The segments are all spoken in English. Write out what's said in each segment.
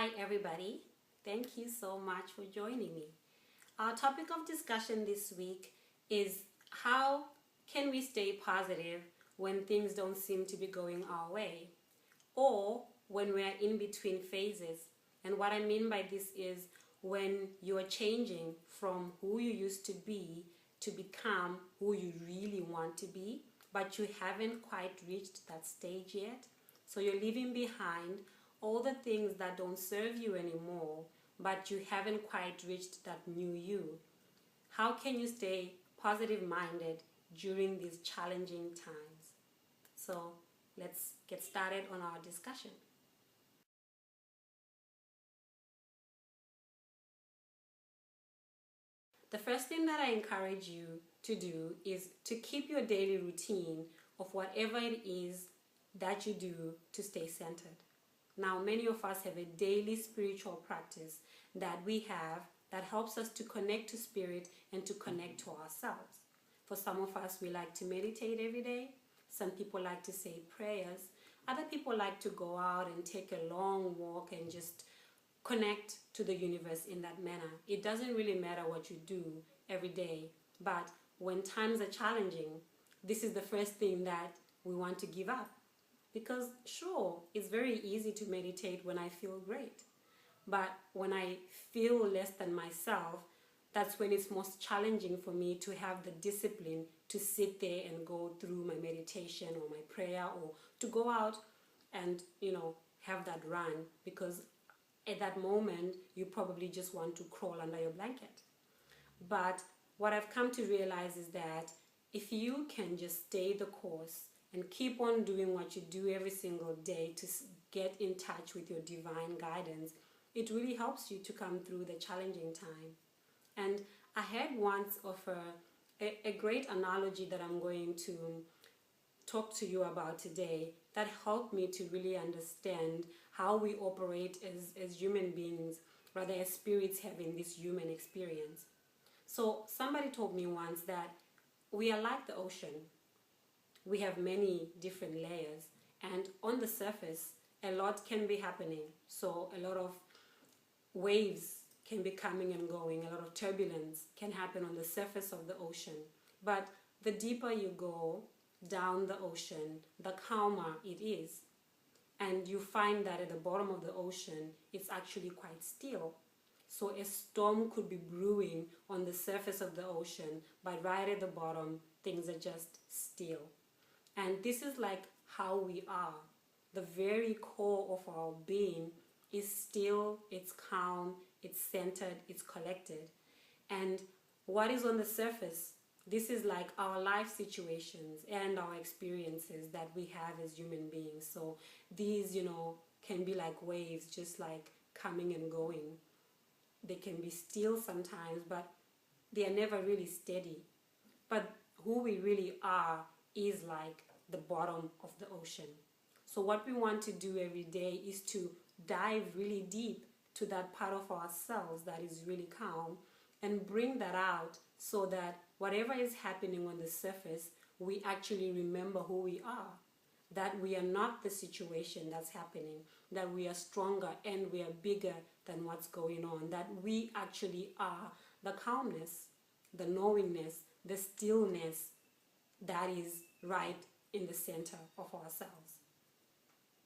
Hi everybody, thank you so much for joining me. Our topic of discussion this week is how can we stay positive when things don't seem to be going our way, or when we are in between phases. And what I mean by this is when you are changing from who you used to be to become who you really want to be, but you haven't quite reached that stage yet. So you're leaving behind all the things that don't serve you anymore, but you haven't quite reached that new you. How can you stay positive minded during these challenging times? So let's get started on our discussion. The first thing that I encourage you to do is to keep your daily routine of whatever it is that you do to stay centered. Now, many of us have a daily spiritual practice that we have that helps us to connect to spirit and to connect to ourselves. For some of us, we like to meditate every day. Some people like to say prayers. Other people like to go out and take a long walk and just connect to the universe in that manner. It doesn't really matter what you do every day, but when times are challenging, this is the first thing that we want to give up. Because sure, it's very easy to meditate when I feel great. But when I feel less than myself, that's when it's most challenging for me to have the discipline to sit there and go through my meditation or my prayer, or to go out and, have that run, because at that moment you probably just want to crawl under your blanket. But what I've come to realize is that if you can just stay the course and keep on doing what you do every single day to get in touch with your divine guidance, it really helps you to come through the challenging time. And I heard once of a great analogy that I'm going to talk to you about today that helped me to really understand how we operate as human beings, rather as spirits having this human experience. So somebody told me once that we are like the ocean. We have many different layers, and on the surface a lot can be happening. So a lot of waves can be coming and going, a lot of turbulence can happen on the surface of the ocean. But the deeper you go down the ocean, the calmer it is. And you find that at the bottom of the ocean, it's actually quite still. So a storm could be brewing on the surface of the ocean, but right at the bottom, things are just still. And this is like how we are. The very core of our being is still, it's calm, it's centered, it's collected. And what is on the surface, this is like our life situations and our experiences that we have as human beings. So these, can be like waves, just like coming and going. They can be still sometimes, but they are never really steady. But who we really are is like the bottom of the ocean. So what we want to do every day is to dive really deep to that part of ourselves that is really calm and bring that out, so that whatever is happening on the surface, we actually remember who we are, that we are not the situation that's happening, that we are stronger and we are bigger than what's going on, that we actually are the calmness, the knowingness, the stillness that is right in the center of ourselves.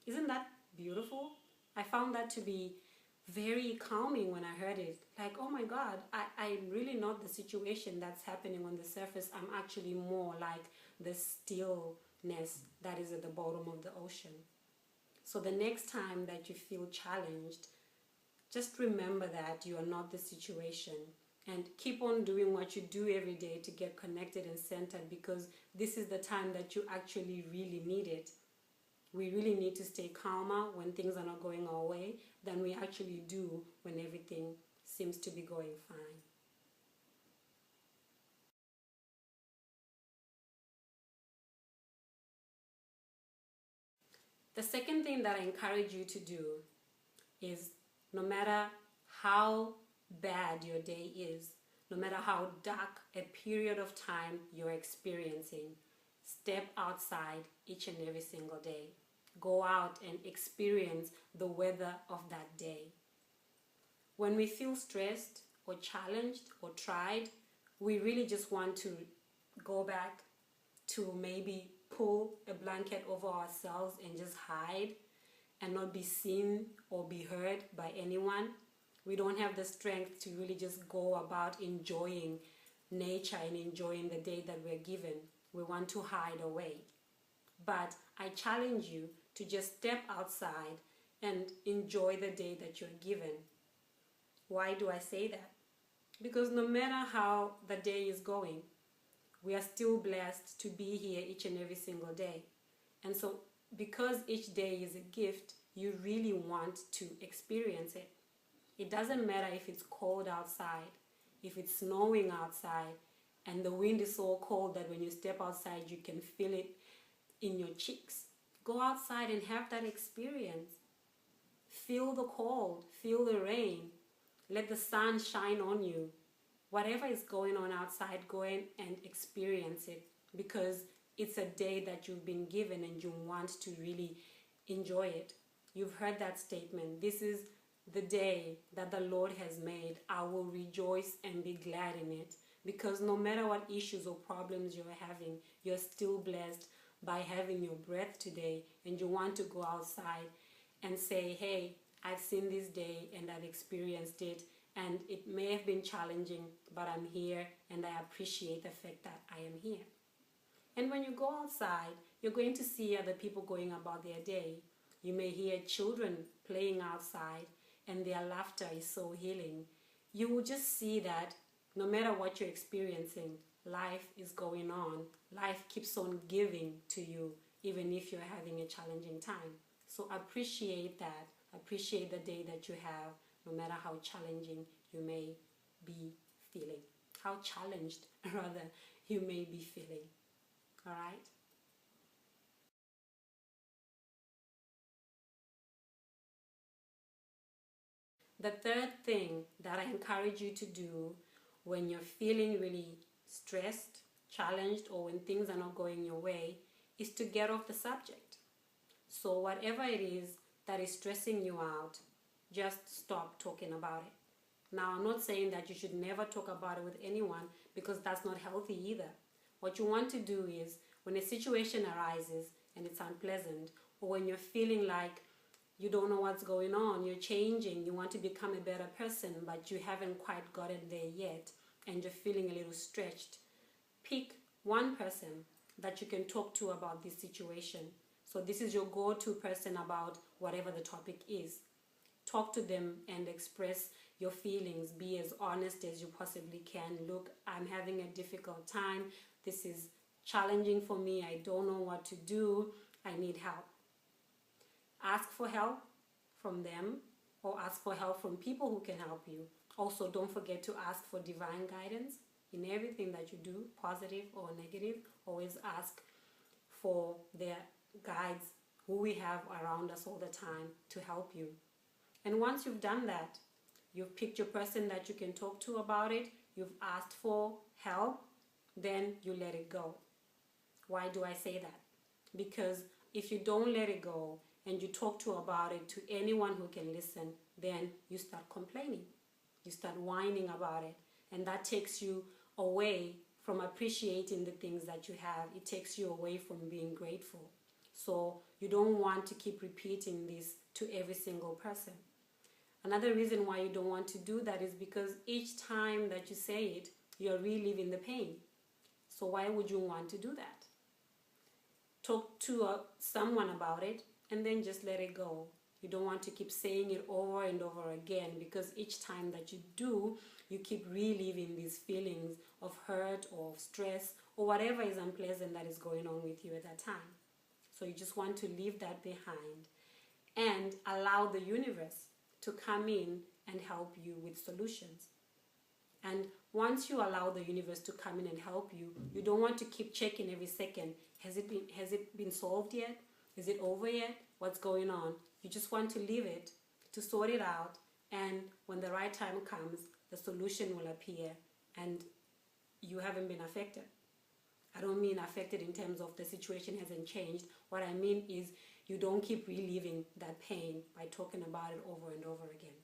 Isn't that beautiful? I found that to be very calming when I heard it. Like, oh my God, I'm really not the situation that's happening on the surface. I'm actually more like the stillness that is at the bottom of the ocean. So the next time that you feel challenged, just remember that you are not the situation, and keep on doing what you do every day to get connected and centered, because this is the time that you actually really need it. We really need to stay calmer when things are not going our way than we actually do when everything seems to be going fine. The second thing that I encourage you to do is, no matter how bad your day is, no matter how dark a period of time you're experiencing, step outside each and every single day. Go out and experience the weather of that day. when we feel stressed or challenged or tried, we really just want to go back to maybe pull a blanket over ourselves and just hide and not be seen or be heard by anyone. We don't have the strength to really just go about enjoying nature and enjoying the day that we're given. We want to hide away. But I challenge you to just step outside and enjoy the day that you're given. Why do I say that? Because no matter how the day is going, we are still blessed to be here each and every single day. And so because each day is a gift, you really want to experience it. It doesn't matter if it's cold outside, if it's snowing outside, and the wind is so cold that when you step outside you can feel it in your cheeks. Go outside and have that experience. Feel the cold, feel the rain, let the sun shine on you. Whatever is going on outside, go in and experience it, because it's a day that you've been given and you want to really enjoy it. You've heard that statement. This is the day that the Lord has made. I will rejoice and be glad in it. Because no matter what issues or problems you're having, you're still blessed by having your breath today, and you want to go outside and say, hey, I've seen this day and I've experienced it, and it may have been challenging, but I'm here and I appreciate the fact that I am here. And when you go outside, you're going to see other people going about their day. You may hear children playing outside and their laughter is so healing. You will just see that no matter what you're experiencing, life is going on. Life keeps on giving to you, even if you're having a challenging time. So appreciate that. Appreciate the day that you have, no matter how challenging you may be feeling. How challenged, rather, you may be feeling. All right? The third thing that I encourage you to do when you're feeling really stressed, challenged, or when things are not going your way is to get off the subject. So whatever it is that is stressing you out, just stop talking about it. Now, I'm not saying that you should never talk about it with anyone, because that's not healthy either. What you want to do is, when a situation arises and it's unpleasant, or when you're feeling like you don't know what's going on, you're changing, you want to become a better person, but you haven't quite gotten there yet, and you're feeling a little stretched, pick one person that you can talk to about this situation. So this is your go-to person about whatever the topic is. Talk to them and express your feelings. Be as honest as you possibly can. Look, I'm having a difficult time. This is challenging for me. I don't know what to do. I need help. Ask for help from them, or ask for help from people who can help you. Also, don't forget to ask for divine guidance in everything that you do, positive or negative. Always ask for their guides who we have around us all the time to help you. And once you've done that, you've picked your person that you can talk to about it, you've asked for help, then you let it go. Why do I say that? Because if you don't let it go and you talk to about it to anyone who can listen, then you start complaining. You start whining about it. And that takes you away from appreciating the things that you have. It takes you away from being grateful. So you don't want to keep repeating this to every single person. Another reason why you don't want to do that is because each time that you say it, you're reliving the pain. So why would you want to do that? Talk to someone about it and then just let it go. You don't want to keep saying it over and over again, because each time that you do, you keep reliving these feelings of hurt or of stress or whatever is unpleasant that is going on with you at that time. So you just want to leave that behind and allow the universe to come in and help you with solutions. And once you allow the universe to come in and help you, you don't want to keep checking every second. Has it been solved yet? Is it over yet? What's going on? You just want to leave it, to sort it out, and when the right time comes, the solution will appear and you haven't been affected. I don't mean affected in terms of the situation hasn't changed. What I mean is you don't keep reliving that pain by talking about it over and over again.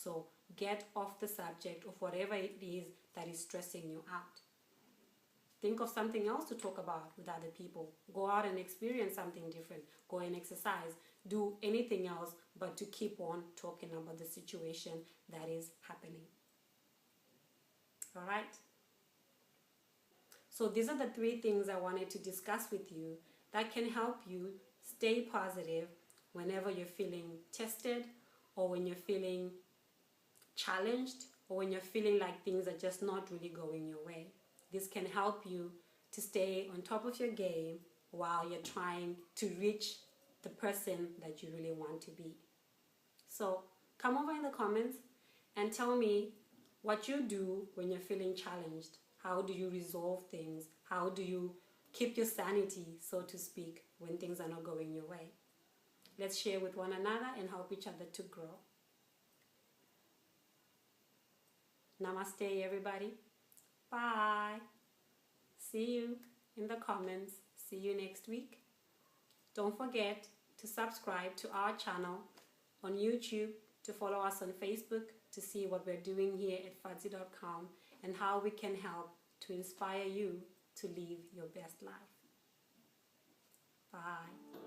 So get off the subject of whatever it is that is stressing you out. Think of something else to talk about with other people. Go out and experience something different. Go and exercise. Do anything else but to keep on talking about the situation that is happening. All right? So these are the 3 things I wanted to discuss with you that can help you stay positive whenever you're feeling tested, or when you're feeling challenged, or when you're feeling like things are just not really going your way. This can help you to stay on top of your game while you're trying to reach the person that you really want to be. So come over in the comments and tell me what you do when you're feeling challenged. How do you resolve things? How do you keep your sanity, so to speak, when things are not going your way? Let's share with one another and help each other to grow. Namaste, everybody. Bye. See you in the comments. See you next week. Don't forget to subscribe to our channel on YouTube, to follow us on Facebook, to see what we're doing here at Fadzi.com and how we can help to inspire you to live your best life. Bye.